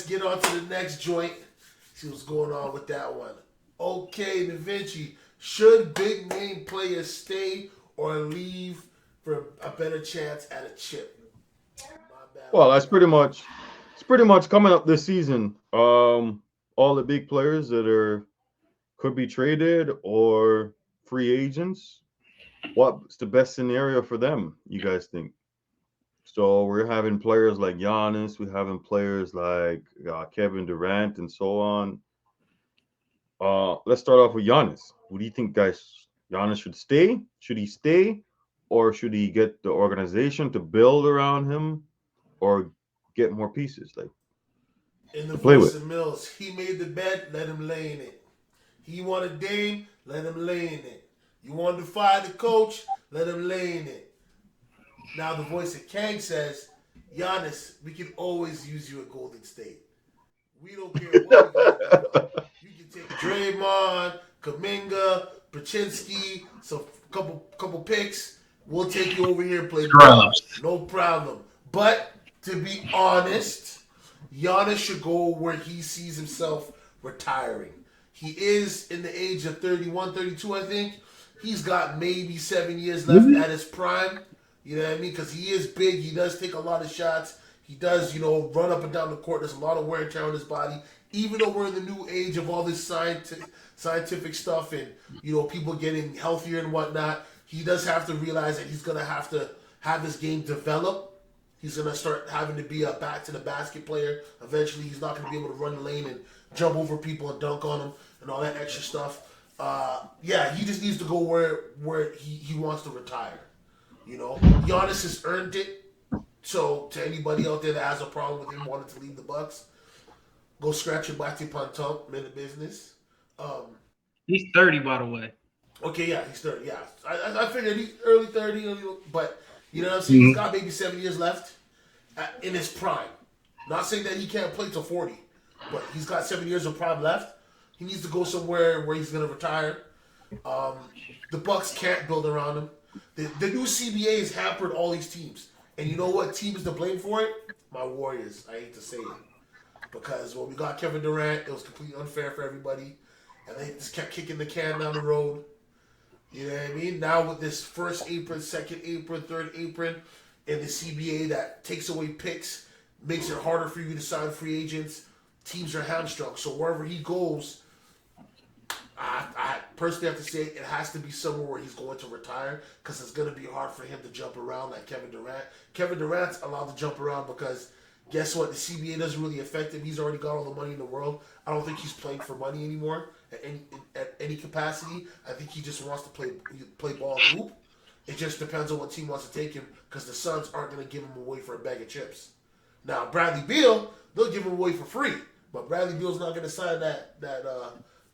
let's get on to the next joint. See what's going on with that one. Okay, Da Vinci. Should big name players stay or leave for a better chance at a chip? My bad on Well, the grammar. it's pretty much coming up this season. All the big players that are could be traded or free agents. What's the best scenario for them? You guys think? So we're having players like Giannis, we're having players like Kevin Durant, and so on. Let's start off with Giannis. What do you think, guys? Giannis should stay? Should he stay, or should he get the organization to build around him, or get more pieces like In the to play voice with? of Mills, he made the bet, let him lay in it. He wanted Dame, let him lay in it. You wanted to fire the coach, let him lay in it. Now the voice of Kang says, Giannis, we can always use you at Golden State. We don't care what we gotta do. You can take Draymond, Kaminga, Brzezinski, some couple picks. We'll take you over here and play ball. Scrubs. No problem. But to be honest, Giannis should go where he sees himself retiring. He is in the age of 31, 32, I think. He's got maybe 7 years left at his prime. You know what I mean? Because he is big. He does take a lot of shots. He does, run up and down the court. There's a lot of wear and tear on his body. Even though we're in the new age of all this scientific stuff and, people getting healthier and whatnot, he does have to realize that he's going to have his game develop. He's going to start having to be a back to the basket player. Eventually, he's not going to be able to run the lane and jump over people and dunk on them and all that extra stuff. Yeah, he just needs to go where he wants to retire. Giannis has earned it. So to anybody out there that has a problem with him wanting to leave the Bucks, go scratch your bati pantom, minute business. Um, He's 30, by the way. okay, yeah, he's 30. Yeah, I figured he's early 30, but you know what I'm saying. He's Mhm. got maybe 7 years left in his prime. Not saying that he can't play till 40, but he's got 7 years of prime left. He needs to go somewhere where he's gonna retire. Um, the Bucks can't build around him. The new CBA has hampered all these teams. And you know what team is to blame for it? My Warriors. I hate to say it. Because when we got Kevin Durant, it was completely unfair for everybody. And they just kept kicking the can down the road. You know what I mean? Now with this first apron, second apron, third apron, and the CBA that takes away picks, makes it harder for you to sign free agents, teams are hamstrung. So wherever he goes, I personally have to say it has to be somewhere where he's going to retire because it's going to be hard for him to jump around like Kevin Durant. Kevin Durant's allowed to jump around because guess what? The CBA doesn't really affect him. He's already got all the money in the world. I don't think he's playing for money anymore at any capacity. I think he just wants to play ball and hoop. It just depends on what team wants to take him because the Suns aren't going to give him away for a bag of chips. Now Bradley Beal, they'll give him away for free, but Bradley Beal's not going to sign that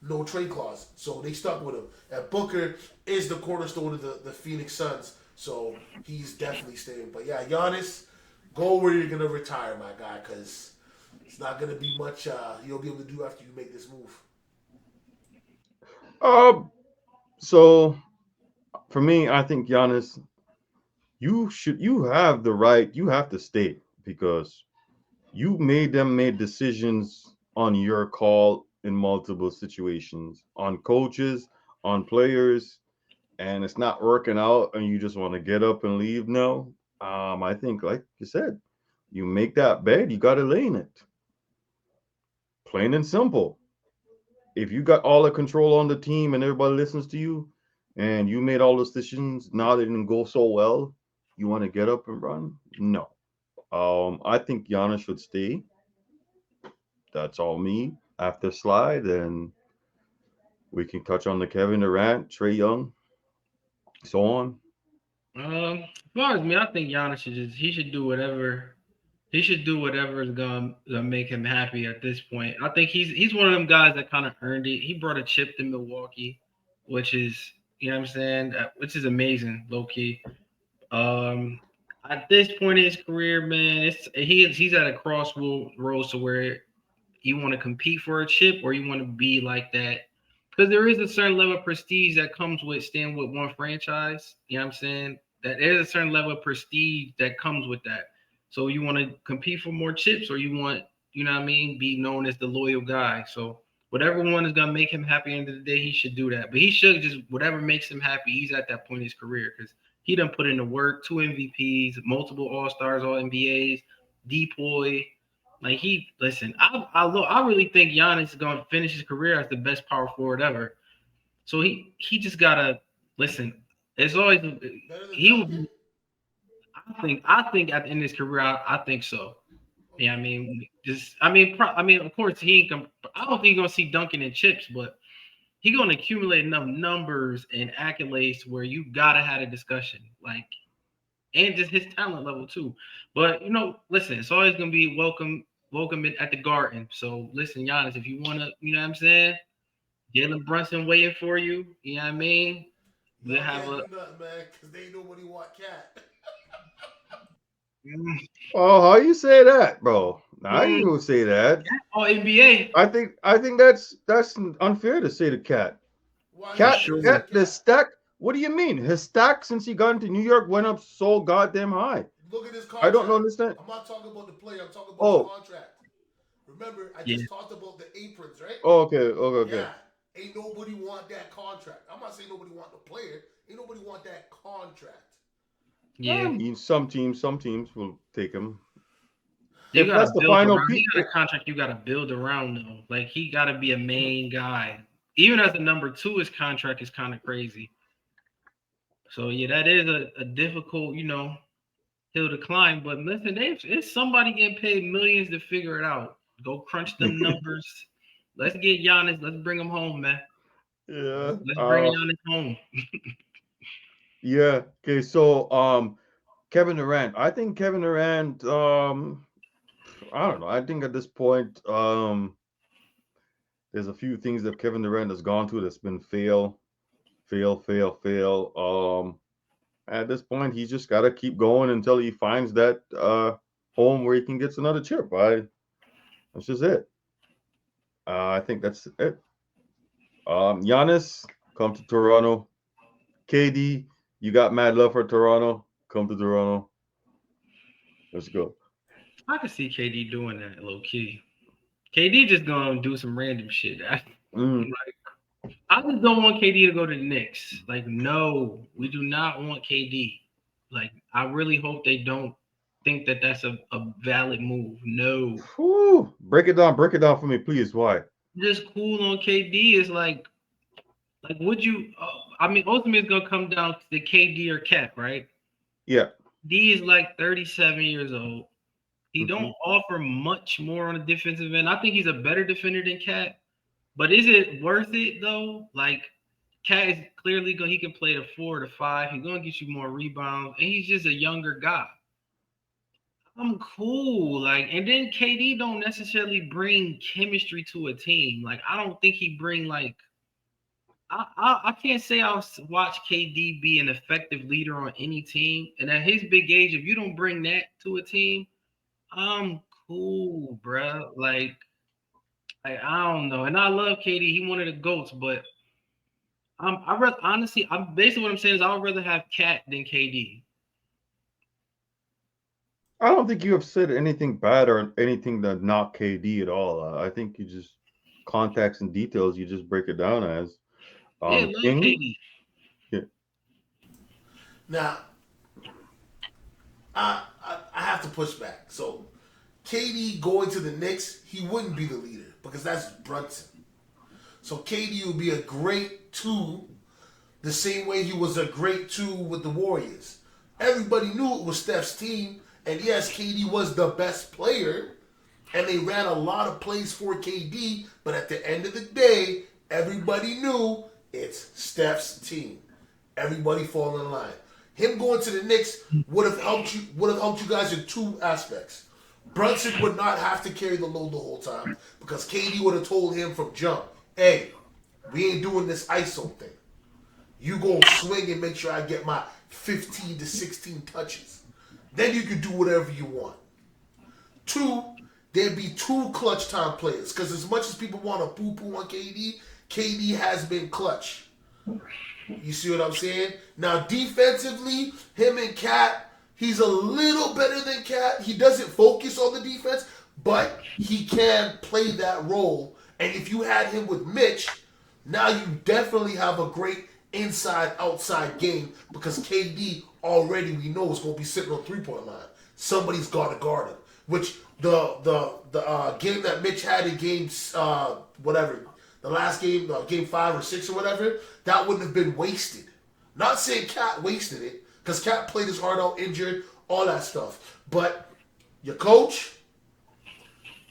no trade clause, so they stuck with him. And Booker is the cornerstone of the Phoenix Suns, so he's definitely staying. But yeah, Giannis, go where you're going to retire, my guy, because it's not going to be much you'll be able to do after you make this move. Um, so for me, I think Giannis, you have the right, you have to stay because you made decisions on your call in multiple situations, on coaches, on players, and it's not working out, and you just want to get up and leave now. I think, like you said, you make that bed, you got to lay in it, plain and simple. If you got all the control on the team and everybody listens to you, and you made all those decisions, now they didn't go so well, you want to get up and run? No. I think Giannis should stay. That's all me. After slide, and we can touch on the Kevin Durant, Trey Young, so on. As far as me, I think Giannis he should do whatever is gonna make him happy at this point. I think he's one of them guys that kind of earned it. He brought a chip to Milwaukee, which is you know what I'm saying, which is amazing, low key. Um, at this point in his career, man, he's at a crossroads to where you want to compete for a chip or you want to be like that. Because there is a certain level of prestige that comes with staying with one franchise. You know what I'm saying? That there's a certain level of prestige that comes with that. So you want to compete for more chips or you want you know what I mean, be known as the loyal guy. So whatever one is gonna make him happy at the end of the day, he should do that. But he should just whatever makes him happy. He's at that point in his career because he done put in the work, 2 MVPs, multiple All Stars, All NBAs, Depoy. Like he listen, I really think Giannis is gonna finish his career as the best power forward ever. So he just gotta listen. It's always Better than he will. Duncan? I think at the end of his career, I think so. Yeah, I mean, of course he ain't. I don't think you're gonna see Duncan and chips, but he gonna accumulate enough numbers and accolades where you gotta have a discussion, like, and just his talent level too. But listen, it's always gonna be welcome at the Garden. So listen, Giannis, if you wanna, you know what I'm saying, Jalen Brunson waiting for you. You know what I mean? We'll Y'all have can't a. do nothing, man, because they ain't nobody want Cat. Oh, how you say that, bro? I ain't Mm, gonna say that. All NBA I think that's unfair to say to Cat. Why is for it Cat, fair to say sure. Cat, the Cat? stack. What do you mean? His stack since he got into New York went up so goddamn high. Look at his I don't contract. understand. I'm not talking about the player. I'm talking about his Oh, contract. Remember, I Yeah. just talked about the aprons, right? okay. Yeah. Ain't nobody want that contract. I'm not saying nobody want the player. Ain't nobody want that contract. I Yeah. mean, some teams will take him You if gotta that's the build final around. piece. He got a contract you gotta build around though. Like he gotta be a main guy. Even as a number two, his contract is kind of crazy. So yeah, that is a difficult, hill to climb. But listen, it's somebody getting paid millions to figure it out. Go crunch them numbers. Let's get Giannis. Let's bring him home, man. Yeah. Let's bring Giannis home. Yeah. Okay. So, Kevin Durant. I think Kevin Durant. I don't know. I think at this point, there's a few things that Kevin Durant has gone through that's been fail, fail, fail, fail. At this point, he's just got to keep going until he finds that home where he can get another chip. That's just it. I think that's it. Giannis, come to Toronto. KD, you got mad love for Toronto. Come to Toronto. Let's go. I can see KD doing that low key. KD just gonna do some random shit. Mm. I just don't want KD to go to the Knicks. Like, no, we do not want KD. Like, I really hope they don't think that that's a valid move. No, Whew. Break it down. Break it down for me, please. Why? just cool on KD is like, would you? I mean, ultimately, it's gonna come down to the KD or Cat, right? Yeah. D is like 37 years old. He Mhm. don't offer much more on the defensive end. I think he's a better defender than Cat, but is it worth it though? Like, Cat is clearly going. He can play the 4 or 5. He's gonna get you more rebounds, and he's just a younger guy. I'm cool. Like, and then KD don't necessarily bring chemistry to a team. Like, I don't think he bring like. I can't say I'll watch KD be an effective leader on any team. And at his big age, if you don't bring that to a team, I'm cool, bro. I don't know. And I love KD. He one of the goats, but I'm basically what I'm saying is I'd rather have Cat than KD. I don't think you have said anything bad or anything that not KD at all. I think you just context and details. You just break it down as Yeah, love King. KD. Yeah. Now, I have to push back. So, KD going to the Knicks, he wouldn't be the leader because that's Brunson. So, KD would be a great two the same way he was a great two with the Warriors. Everybody knew it was Steph's team, and yes, KD was the best player, and they ran a lot of plays for KD, but at the end of the day, everybody knew it's Steph's team. Everybody fall in line. Him going to the Knicks would have helped you guys in two aspects. Brunson would not have to carry the load the whole time because KD would have told him from jump, hey, we ain't doing this ISO thing. You go swing and make sure I get my 15 to 16 touches. Then you can do whatever you want. Two, there'd be two clutch time players. Because as much as people want to poo-poo on KD, KD has been clutch. You see what I'm saying? Now, defensively, him and Cat, he's a little better than Cat. He doesn't focus on the defense, but he can play that role. And if you had him with Mitch, now you definitely have a great inside-outside game because KD already we know is going to be sitting on 3-point line. Somebody's got to guard him. Which the game that Mitch had in games whatever the last game, game 5 or 6 or whatever, that wouldn't have been wasted. Not saying Cat wasted it because Cat played his heart out, injured, all that stuff. But your coach,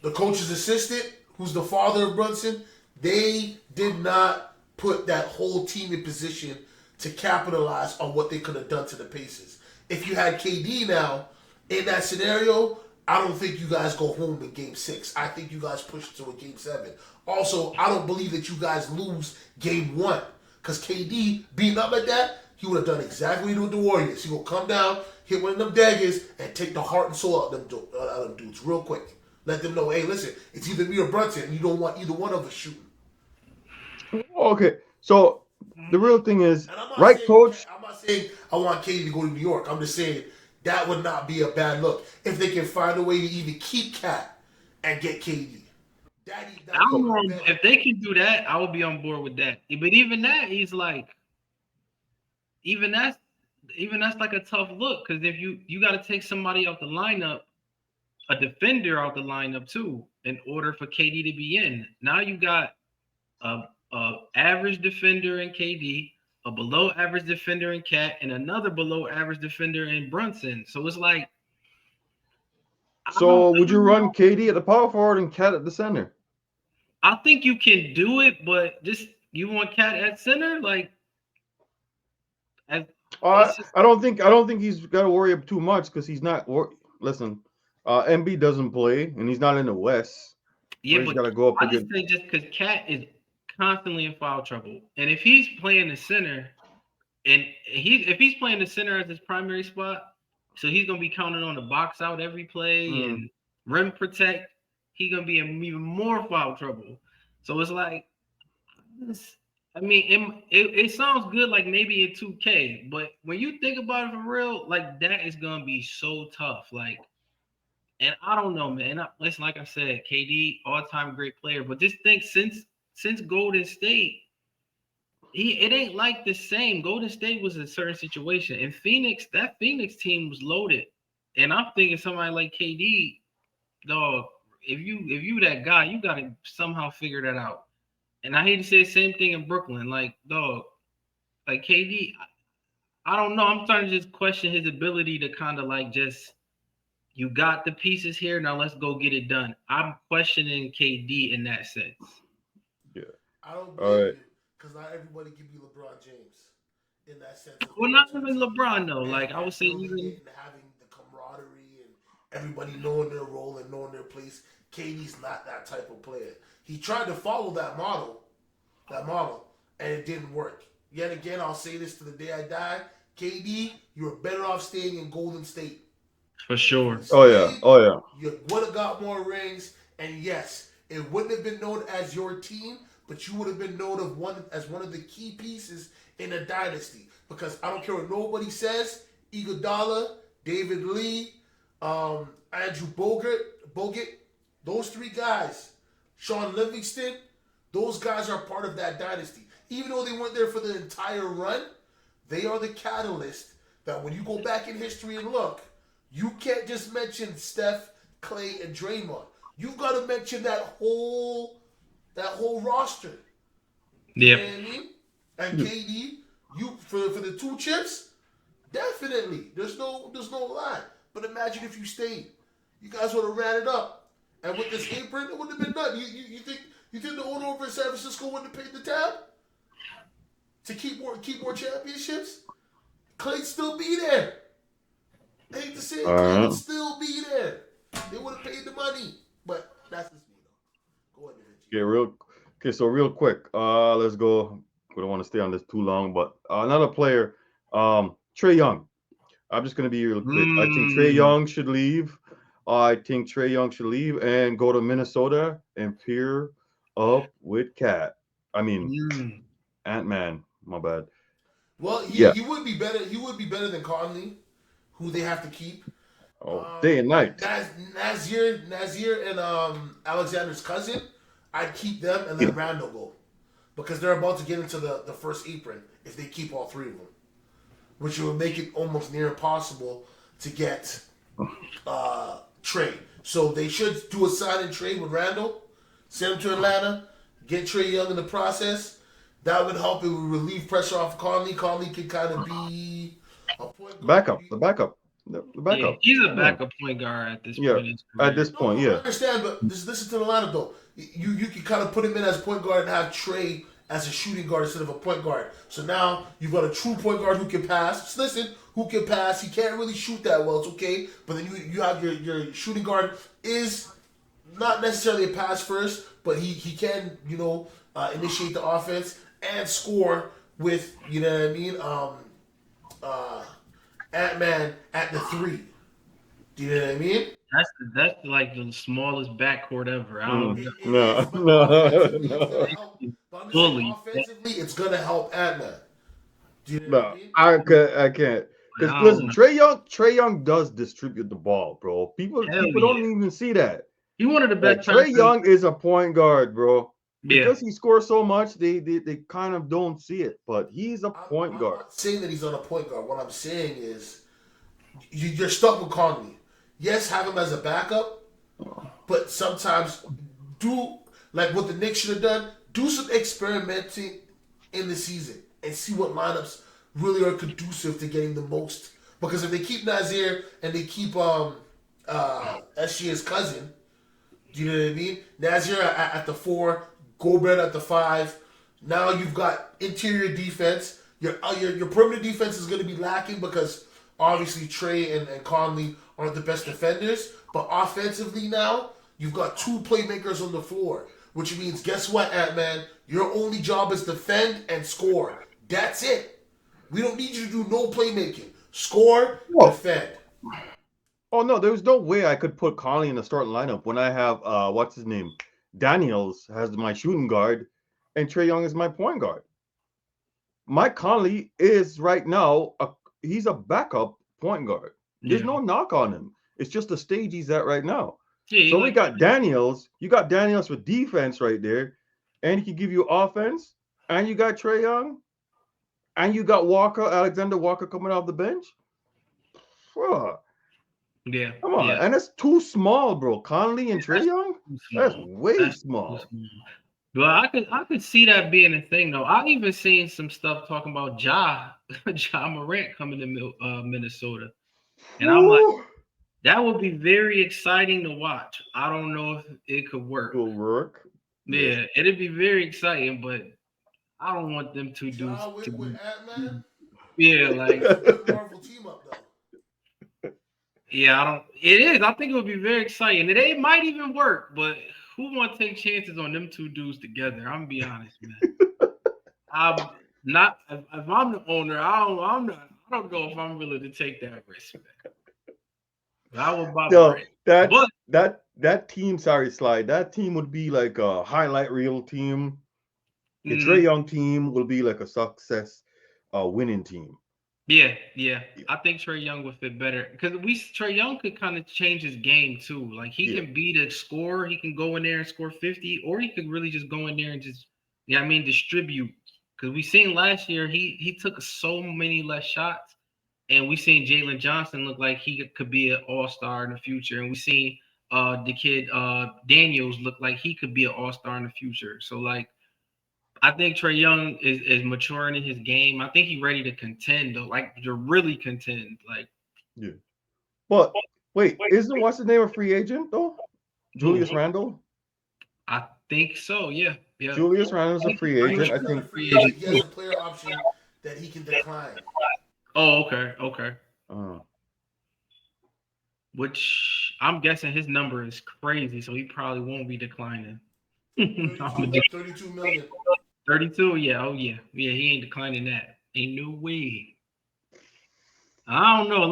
the coach's assistant, who's the father of Brunson, they did not put that whole team in position to capitalize on what they could have done to the Pacers. If you had KD now in that scenario, I don't think you guys go home in game 6. I think you guys push it to a game 7. Also, I don't believe that you guys lose game 1. Because KD beating up like that, he would have done exactly what he did with the Warriors. He will come down, hit one of them daggers, and take the heart and soul out of them dudes real quick. Let them know, hey, listen, it's either me or Brunson, and you don't want either one of us shooting. Okay, so the real thing is, And right, coach? I'm not saying I want KD to go to New York. I'm just saying that would not be a bad look if they can find a way to even keep Cat and get KD. I don't know if they can do that. I would be on board with that. But even that, he's like, even that's like a tough look because if you got to take somebody out the lineup, a defender out the lineup too, in order for KD to be in. Now you got a average defender in KD, a below average defender in Cat, and another below average defender in Brunson. So it's like. So would you run KD at the power forward and Cat at the center? I think you can do it, but just you want Cat at center, like. I don't think he's got to worry too much because he's not. Listen, MB doesn't play and he's not in the West. Yeah, he's but got to go up I just think just because Cat is constantly in foul trouble, and if he's playing the center, if he's playing the center as his primary spot, so he's gonna be counting on the box out every play and rim protect. He's gonna be in even more foul trouble. So it's like, I mean, it sounds good like maybe in 2K, but when you think about it for real, like that is gonna be so tough. Like, and I don't know, man. Listen, like I said, KD, all-time great player, but just think since Golden State, it ain't like the same. Golden State was a certain situation. In Phoenix, that Phoenix team was loaded. And I'm thinking somebody like KD, dog, if you that guy, you gotta somehow figure that out. And I hate to say the same thing in Brooklyn. Like, dog, like KD, I don't know. I'm starting to just question his ability to kind of like just, you got the pieces here, now let's go get it done. I'm questioning KD in that sense. Yeah. I don't blame you. Because not everybody give you LeBron James in that sense. Well, not even LeBron though. Like I was saying, even having the camaraderie and everybody knowing their role and knowing their place. KD's not that type of player. He tried to follow that model, and it didn't work. Yet again, I'll say this to the day I die: KD, you're better off staying in Golden State. For sure. Oh yeah. You would have got more rings, and yes, it wouldn't have been known as your team, but you would have been known as one of the key pieces in a dynasty. Because I don't care what nobody says, Iguodala, David Lee, Andrew Bogut, those 3 guys, Sean Livingston, those guys are part of that dynasty. Even though they weren't there for the entire run, they are the catalyst that when you go back in history and look, you can't just mention Steph, Clay, and Draymond. You've got to mention that whole roster. Yeah. You know what I mean? And KD, you for the 2 chips, definitely. There's no lie. But imagine if you stayed. You guys would have ran it up. And with this apron, it wouldn't have been done. You think the owner over in San Francisco wouldn't have paid the tab to keep more championships? Clay'd still be there. I hate to say it, Clay would still be there. They would have paid the money. But that's just me though. Go ahead, Okay, so real quick, let's go. We don't want to stay on this too long, but another player, Trae Young. I'm just gonna be real quick. I think Trae Young should leave. And go to Minnesota and pair up with Cat. I mean, Ant-Man. My bad. Well, he would be better. He would be better than Conley, who they have to keep. Day and night. Nazir and Alexander's cousin, I'd keep them and let Randall go because they're about to get into the first apron if they keep all three of them, which would make it almost near impossible to get Trey. So they should do a sign and trade with Randall, send him to Atlanta, get Trey Young in the process. That would help. It would relieve pressure off Conley. Conley can kind of be a point guard. The backup. Yeah, he's a backup point guard at this point. At this point, I understand, but just listen to the lineup though. You can kind of put him in as point guard and have Trey as a shooting guard instead of a point guard. So now you've got a true point guard who can pass. Just listen, who can pass. He can't really shoot that well. It's okay, but then you have your shooting guard is not necessarily a pass first, but he can initiate the offense and score with what I mean. Ant-Man at the 3. Do you know what I mean? That's like the smallest backcourt ever. I don't But Fully. offensively, it's gonna help Ant-Man. Do you know No, what I mean? I can't. Because listen, Trey Young does distribute the ball, bro. People don't even see that. He's one of the best. Trey Young is a point guard, bro. Yeah. Because he scores so much, they kind of don't see it. But he's a point guard. I'm not saying that he's not a point guard. What I'm saying is you're stuck with Conley. Yes, have him as a backup, but sometimes do like what the Knicks should have done. Do some experimenting in the season and see what lineups really are conducive to getting the most. Because if they keep Nazir and they keep SGA's cousin, do you know what I mean? Nazir at the 4, Gobert at the 5. Now you've got interior defense. Your perimeter defense is going to be lacking because obviously Trey and Conley aren't the best defenders. But offensively now, you've got 2 playmakers on the floor. Which means, guess what, Ant-Man? Your only job is defend and score. That's it. We don't need you to do no playmaking. Score, defend. Oh, no, there's no way I could put Conley in the starting lineup when I have, what's his name? Daniels has my shooting guard, and Trey Young is my point guard. Mike Conley is right now, he's a backup point guard. There's no knock on him. It's just the stage he's at right now. Yeah, so we got Daniels. You got Daniels with defense right there, and he can give you offense. And you got Trey Young, and you got Alexander Walker coming off the bench. Bro. Yeah, come on, and it's too small, bro. Conley and Trey Young, that's way small. Well, I could see that being a thing though. I even seen some stuff talking about Ja Morant coming to Minnesota, and I'm like, that would be very exciting to watch. I don't know if it could work. It'll work. Yeah, it'd be very exciting, but I don't want them two dudes to with Ant-Man? Yeah, like Marvel team up though. Yeah, I don't. It is. I think it would be very exciting. It might even work, but who want to take chances on them two dudes together? I'm gonna be honest, man. I'm not. If I'm the owner, I don't know if I'm willing to take that risk, man. But I would buy that team. Sorry, Slide. That team would be like a highlight reel team. The Trey Young team will be like a success, winning team. Yeah. I think Trey Young would fit better because Trey Young could kind of change his game too. Like he can be the scorer. He can go in there and score 50, or he could really just go in there and just, distribute. Because we seen last year he took so many less shots, and we seen Jalen Johnson look like he could be an all-star in the future, and we seen the kid Daniels look like he could be an all-star in the future. So like, I think Trey Young is maturing in his game. I think he's ready to contend, though, like to really contend. Like, yeah. But wait, isn't what's the name of free agent though? Julius Randle. I think so. Yeah. Julius Randle's a free agent. I think he has a player option that he can decline. Oh, okay. Which I'm guessing his number is crazy, so he probably won't be declining. 32 million. 32, yeah. Oh, yeah. Yeah, he ain't declining that. Ain't no way. I don't know.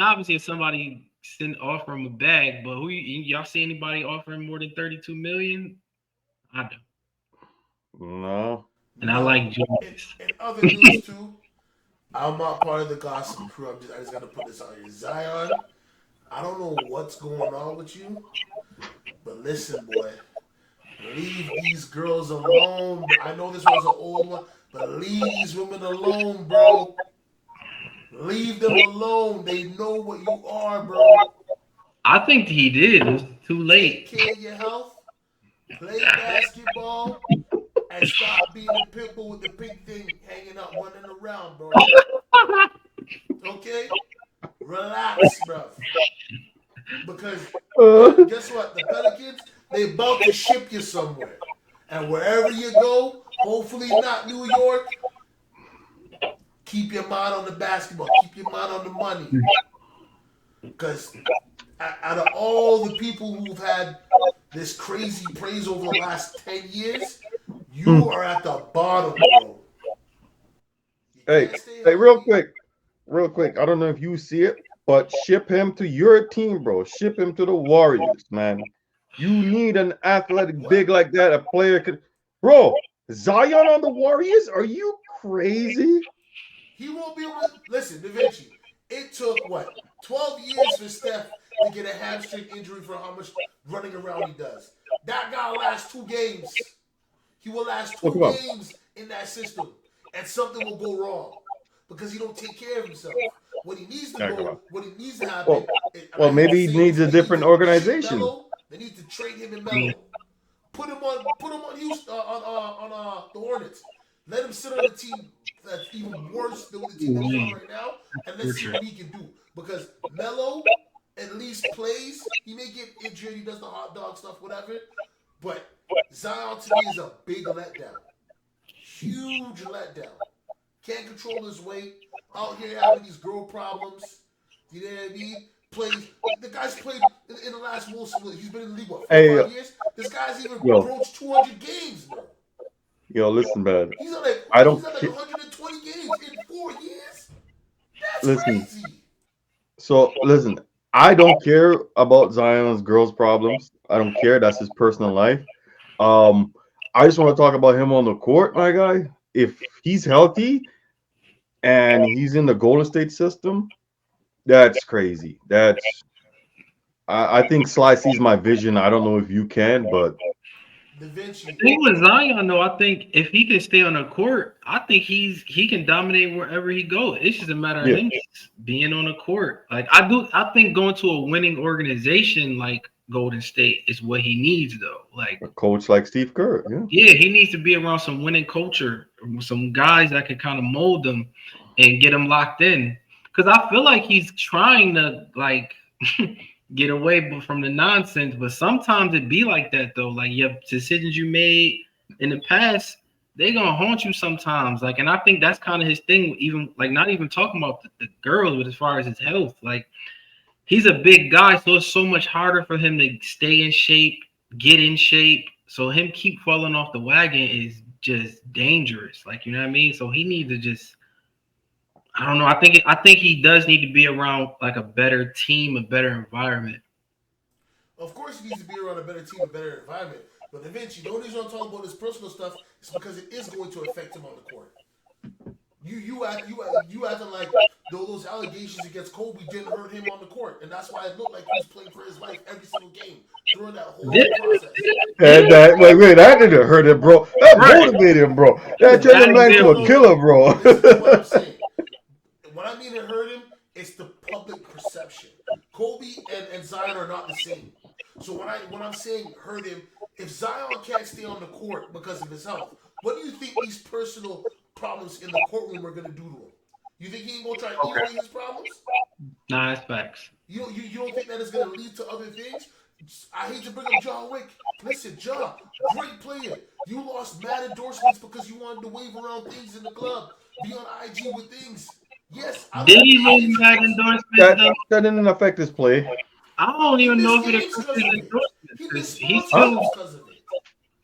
Obviously, if somebody offer him a bag, but y'all see anybody offering more than 32 million? I don't. No. And I like Julius. In other news, too, I'm not part of the gossip crew. I just got to put this out here. Zion, I don't know what's going on with you, but listen, boy, leave these girls alone. I know this was an old one, but leave these women alone, bro. Leave them alone. They know what you are, bro. I think he did. It was too Take late. care of your health. Play basketball. And stop being a pit bull with the big thing hanging out, running around, bro. Okay? Relax, bro. Because guess what? The Pelicans, they about to ship you somewhere. And wherever you go, hopefully not New York, keep your mind on the basketball. Keep your mind on the money. Because out of all the people who've had this crazy praise over the last 10 years, you are at the bottom, bro. You Hey, can't stay hey, real healthy. quick, real quick. I don't know if you see it, but ship him to your team, bro. Ship him to the Warriors, man. You need an athletic What? big like that. A player could, bro. Zion on the Warriors? Are you crazy? He won't be able to listen, Da Vinci. It took what 12 years for Steph to get a hamstring injury for how much running around he does. That guy will last 2 games. He will last Oh, two come on. games in that system, and something will go wrong because he don't take care of himself. What he needs to Yeah, come on. go, what he needs to happen, Well, and well, I hate to maybe he say needs this, a they need different to ship organization. Melo. They need to trade him in Melo. Put him on Houston on the Hornets. Let him sit on a team that's even worse than the team that he's on right now, and let's see what he can do. Because Melo at least plays. He may get injured. He does the hot dog stuff, whatever. But Zion to me is a big letdown. Huge letdown. Can't control his weight. Out here having these girl problems. You know what I mean? Plays. The guy's played in the last Wilson. He's been in the league what 4 or Hey, 5 years. This guy's even yo, broached 200 games, bro. listen, man. He's on like I don't he's on like care. 120 games in 4 years. That's Listen. crazy. So listen. I don't care about Zion's girls' problems. I don't care. That's his personal life. Um, I just want to talk about him on the court, my guy. If he's healthy and he's in the Golden State system, that's crazy. I think Sly sees my vision. I don't know if you can, but Da Vinci. The thing with Zion, though, I think if he can stay on the court, I think he can dominate wherever he goes. It's just a matter of yeah, him just being on the court. Like I think going to a winning organization like Golden State is what he needs, though. Like, a coach like Steve Kerr. Yeah, yeah, he needs to be around some winning culture, some guys that can kind of mold him and get him locked in. Because I feel like he's trying to like get away from the nonsense, but sometimes it be like that though. Like your decisions you made in the past, they gonna haunt you sometimes. Like, and I think that's kind of his thing. Even like not even talking about the girls, but as far as his health, like he's a big guy, so it's so much harder for him to stay in shape, get in shape. So him keep falling off the wagon is just dangerous. Like, you know what I mean? So he needs to just I don't know. I think he does need to be around like a better team, a better environment. Of course, he needs to be around a better team, a better environment. But Da Vinci, the only reason I'm talking about this personal stuff is because it is going to affect him on the court. You acting like those allegations against Kobe didn't hurt him on the court, and that's why it looked like he was playing for his life every single game during that Did whole process. and that wait, that didn't hurt him, bro. That right. motivated him, bro. He was That a turned bad the man to No, a no, example. killer, no. bro. Listen to what I'm saying. When I mean it hurt him, it's the public perception. Kobe and Zion are not the same. So when I'm saying hurt him, if Zion can't stay on the court because of his health, what do you think these personal problems in the courtroom are gonna do to him? You think he ain't gonna try to eat away his problems? Nah, it's facts. You don't think that is gonna lead to other things? I hate to bring up John Wick. Listen, John, great player. You lost mad endorsements because you wanted to wave around things in the club, be on IG with things. Yes, I Did don't he hate lose his bad looks. endorsements that though? that didn't affect his play. I don't He even know missed if it games affected because his of it. endorsements He because missed he Huh? still sponsorships because of it.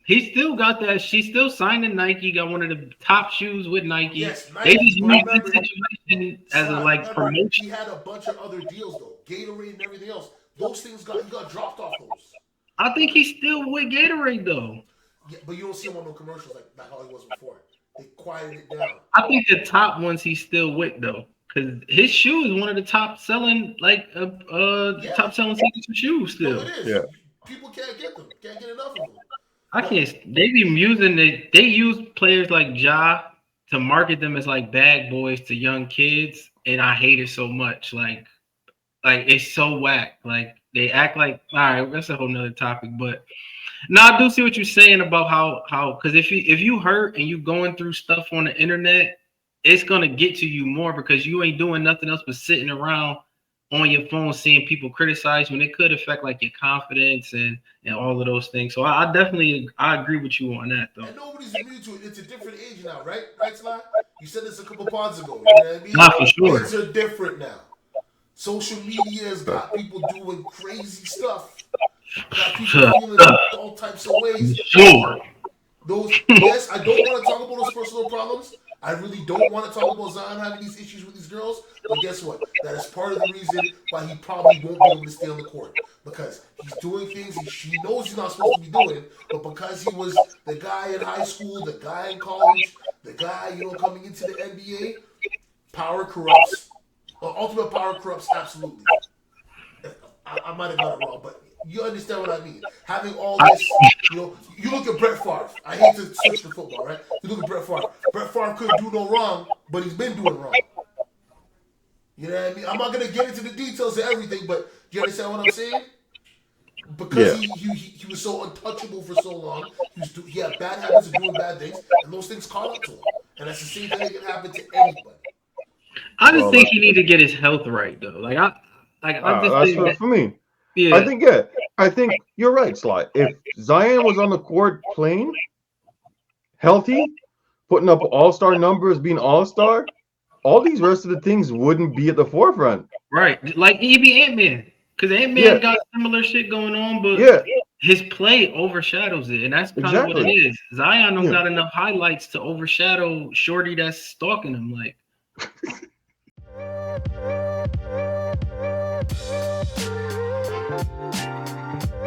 he still got that. She still signed in Nike. Got one of the top shoes with Nike. Yes, They Nike, just but used this remember, situation as a Sly, like remember, promotion. he had a bunch of other deals though. Gatorade and everything else. Those things he got dropped off those. I think he's still with Gatorade though. Yeah, but you don't see him on no commercials like how he was before. They quieted it down. I think the top ones he's still with though. because his shoe is one of the top selling top selling signature shoes No, still. it is. Yeah. People can't get them. Can't get enough of them. I can't. They be using it. They use players like Ja to market them as like bad boys to young kids, and I hate it so much. Like it's so whack. Like they act like, all right, that's a whole nother topic. But no, I do see what you're saying about how because if you hurt and you going through stuff on the internet, it's gonna get to you more because you ain't doing nothing else but sitting around on your phone seeing people criticize you, and it could affect like your confidence and all of those things. So I definitely agree with you on that though. And nobody's immune to it. It's a different age now, right? Right, Sly? You said this a couple pods ago. You know what I mean? Not for sure. Things are different now. Social media has got people doing crazy stuff. Got people feeling all types of ways. Sure. Yes, I don't want to talk about those personal problems. I really don't want to talk about Zion having these issues with these girls. But guess what? That is part of the reason why he probably won't be able to stay on the court. Because he's doing things he knows he's not supposed to be doing, but because he was the guy in high school, the guy in college, the guy, coming into the NBA, power corrupts. Ultimate power corrupts absolutely. I might have got it wrong, but you understand what I mean. Having all this, you look at Brett Favre. I hate to switch to football, right? You look at Brett Favre. Brett Favre couldn't do no wrong, but he's been doing wrong. You know what I mean? I'm not going to get into the details of everything, but do you understand what I'm saying? Because he was so untouchable for so long, he had bad habits of doing bad things, and those things caught up to him. And that's the same thing that can happen to anybody. I just think he needs to get his health right though. For me. Yeah. I think you're right, Sly. If Zion was on the court playing healthy, putting up all-star numbers, being all-star, all these rest of the things wouldn't be at the forefront. Right. Like EB Ant-Man. Because Ant-Man got similar shit going on, but his play overshadows it. And that's kind of what it is. Zion don't got enough highlights to overshadow Shorty that's stalking him. Like,